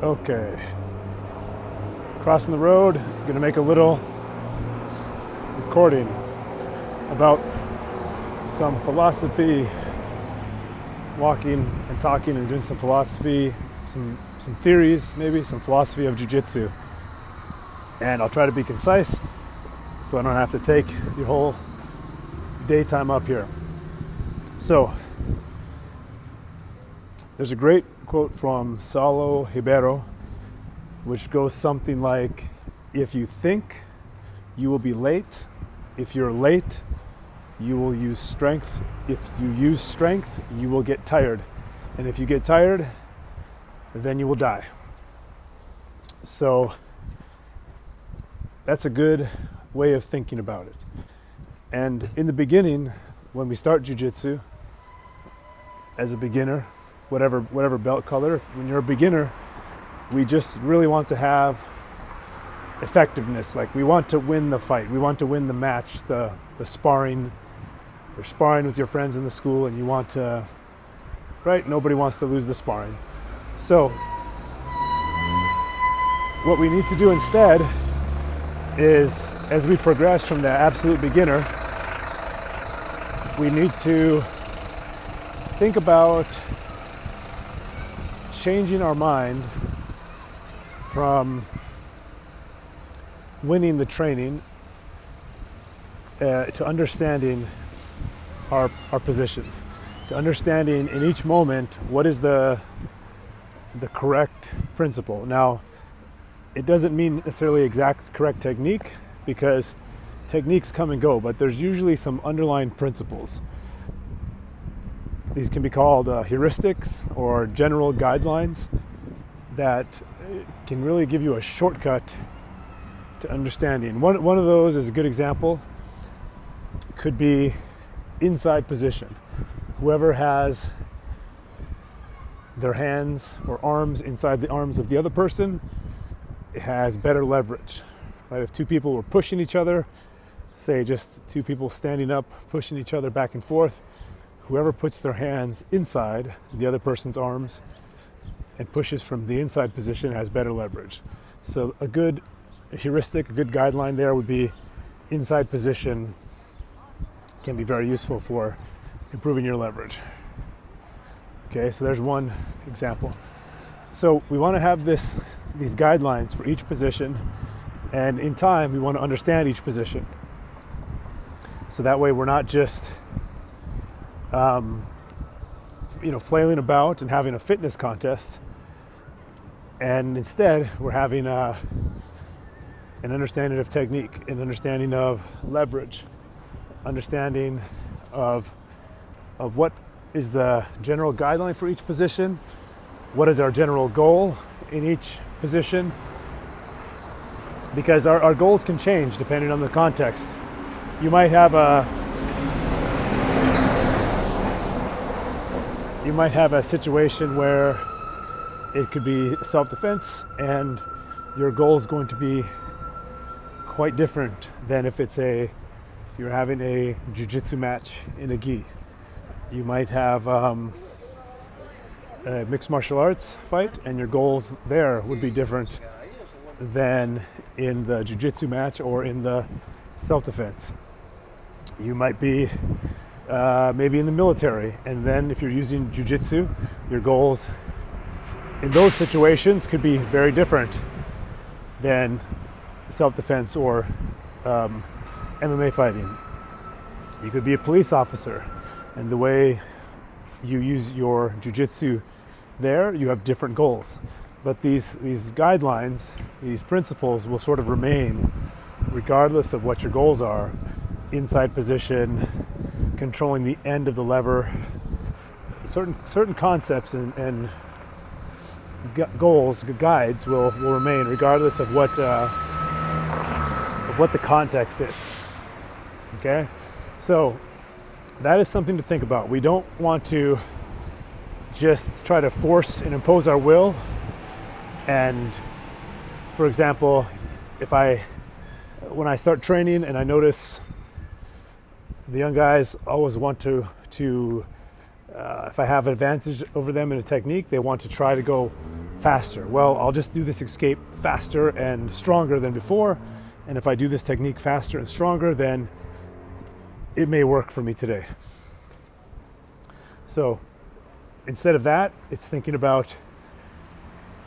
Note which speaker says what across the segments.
Speaker 1: Okay. Crossing the road, gonna make a little recording about some philosophy, walking and talking and doing some philosophy, some theories, maybe some philosophy of jiu-jitsu. And I'll try to be concise so I don't have to take your whole daytime up here. So, there's a great quote from Saulo Ribeiro, which goes something like, if you think, you will be late. If you're late, you will use strength. If you use strength, you will get tired. And if you get tired, then you will die. So that's a good way of thinking about it. And in the beginning, when we start jiu-jitsu, as a beginner, whatever belt color, when you're a beginner, we just really want to have effectiveness. Like, we want to win the fight. We want to win the match, the sparring. You're sparring with your friends in the school and you want to, right? Nobody wants to lose the sparring. So what we need to do instead is, as we progress from the absolute beginner, we need to think about changing our mind from winning the training to understanding our positions, to understanding in each moment what is the correct principle. Now, it doesn't mean necessarily exact correct technique, because techniques come and go, but there's usually some underlying principles. These can be called heuristics or general guidelines that can really give you a shortcut to understanding. One of those is a good example. Could be inside position. Whoever has their hands or arms inside the arms of the other person has better leverage. Right? If two people were pushing each other, say just two people standing up, pushing each other back and forth, whoever puts their hands inside the other person's arms and pushes from the inside position has better leverage. So a good heuristic, a good guideline there would be inside position can be very useful for improving your leverage. Okay, so there's one example. So we want to have these guidelines for each position, and in time we want to understand each position. So that way we're not just flailing about and having a fitness contest, and instead we're having an understanding of technique, an understanding of leverage, understanding of what is the general guideline for each position, what is our general goal in each position, because our goals can change depending on the context. You might have a situation where it could be self-defense and your goal is going to be quite different than if you're having a jiu-jitsu match in a gi. You might have a mixed martial arts fight and your goals there would be different than in the jiu-jitsu match or in the self-defense. You might be maybe in the military, and then if you're using jiu-jitsu, your goals in those situations could be very different than self-defense or MMA fighting. You could be a police officer, and the way you use your jiu-jitsu there, you have different goals. But these guidelines, these principles will sort of remain regardless of what your goals are. Inside position, controlling the end of the lever, certain concepts and goals, guides will remain regardless of what the context is. Okay, so that is something to think about. We don't want to just try to force and impose our will. And for example, when I start training and I notice the young guys always want to if I have an advantage over them in a technique, they want to try to go faster. Well, I'll just do this escape faster and stronger than before. And if I do this technique faster and stronger, then it may work for me today. So instead of that, it's thinking about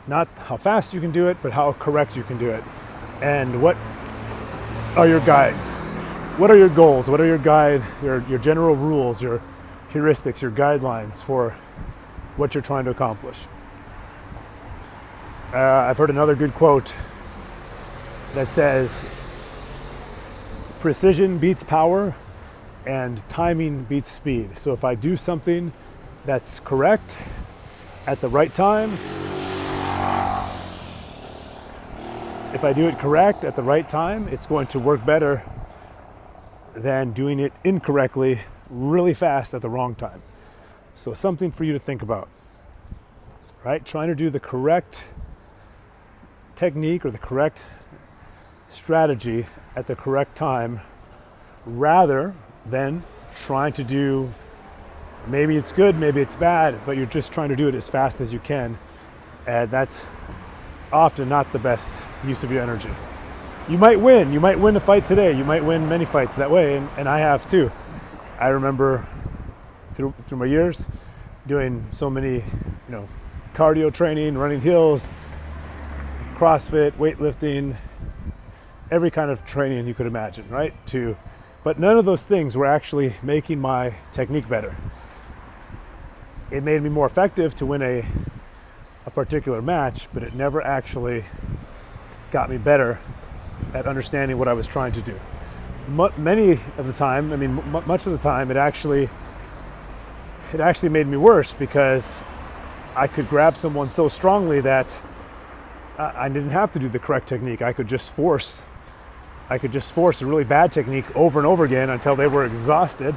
Speaker 1: not how fast you can do it, but how correct you can do it. And what are your guides? What are your goals? What are your general rules, your heuristics, your guidelines for what you're trying to accomplish? I've heard another good quote that says, precision beats power and timing beats speed. So if I do something that's correct at the right time, if I do it correct at the right time, it's going to work better than doing it incorrectly really fast at the wrong time. So something for you to think about, right? Trying to do the correct technique or the correct strategy at the correct time rather than trying to do, maybe it's good, maybe it's bad, but you're just trying to do it as fast as you can. And that's often not the best use of your energy. You might win a fight today, you might win many fights that way, and I have too. I remember through my years doing so many, cardio training, running hills, CrossFit, weightlifting, every kind of training you could imagine, right? But none of those things were actually making my technique better. It made me more effective to win a particular match, but it never actually got me better at understanding what I was trying to do. Many of the time, much of the time, it actually made me worse because I could grab someone so strongly that I didn't have to do the correct technique. I could just force a really bad technique over and over again until they were exhausted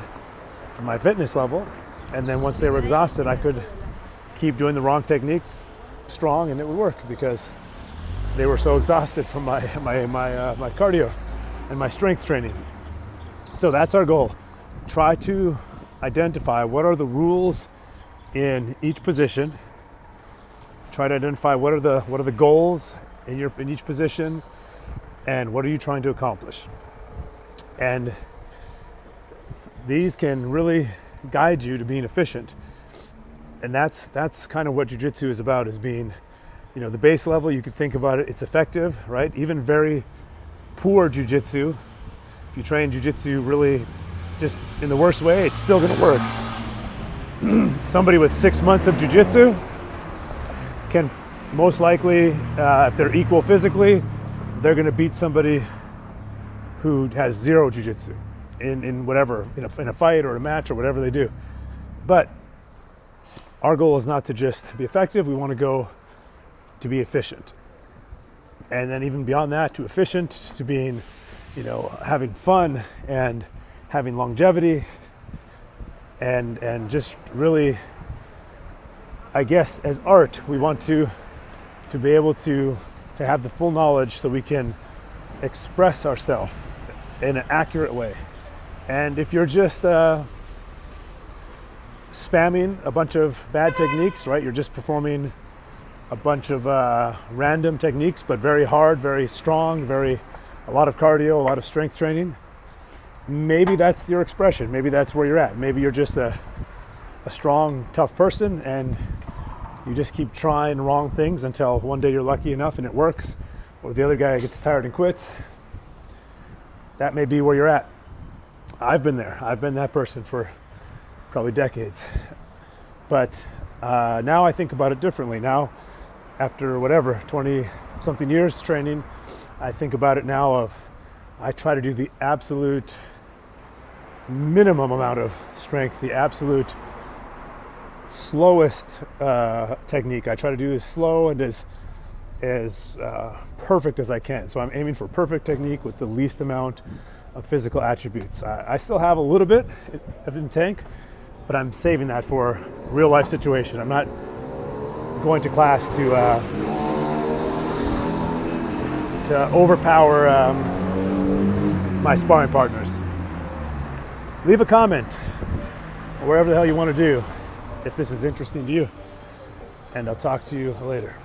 Speaker 1: from my fitness level. And then once they were exhausted, I could keep doing the wrong technique strong and it would work because they were so exhausted from my cardio and my strength training. So that's our goal. Try to identify what are the rules in each position. Try to identify what are the goals in each position, and what are you trying to accomplish. And these can really guide you to being efficient. And that's kind of what jiu-jitsu is about, is being, the base level. You could think about it, it's effective, right? Even very poor jiu-jitsu, if you train jiu-jitsu really just in the worst way, it's still going to work. Somebody with 6 months of jiu-jitsu can most likely, if they're equal physically, they're going to beat somebody who has zero jiu-jitsu in whatever, in a fight or a match or whatever they do. But our goal is not to just be effective. We want to go to be efficient. And then even beyond that, to efficient, to being, having fun and having longevity and just really, I guess, as art, we want to be able to have the full knowledge so we can express ourselves in an accurate way. And if you're just spamming a bunch of bad techniques, right? You're just performing a bunch of random techniques, but very hard, very strong, a lot of cardio, a lot of strength training. Maybe that's your expression. Maybe that's where you're at. Maybe you're just a strong, tough person and you just keep trying wrong things until one day you're lucky enough and it works, or the other guy gets tired and quits. That may be where you're at. I've been there. I've been that person for probably decades. But now I think about it differently. Now, after 20 something years training, I think about it now I try to do the absolute minimum amount of strength, the absolute slowest technique. I try to do as slow and as perfect as I can. So I'm aiming for perfect technique with the least amount of physical attributes. I still have a little bit in the tank, but I'm saving that for a real life situation. I'm not going to class to overpower my sparring partners. Leave a comment wherever the hell you want to do if this is interesting to you, and I'll talk to you later.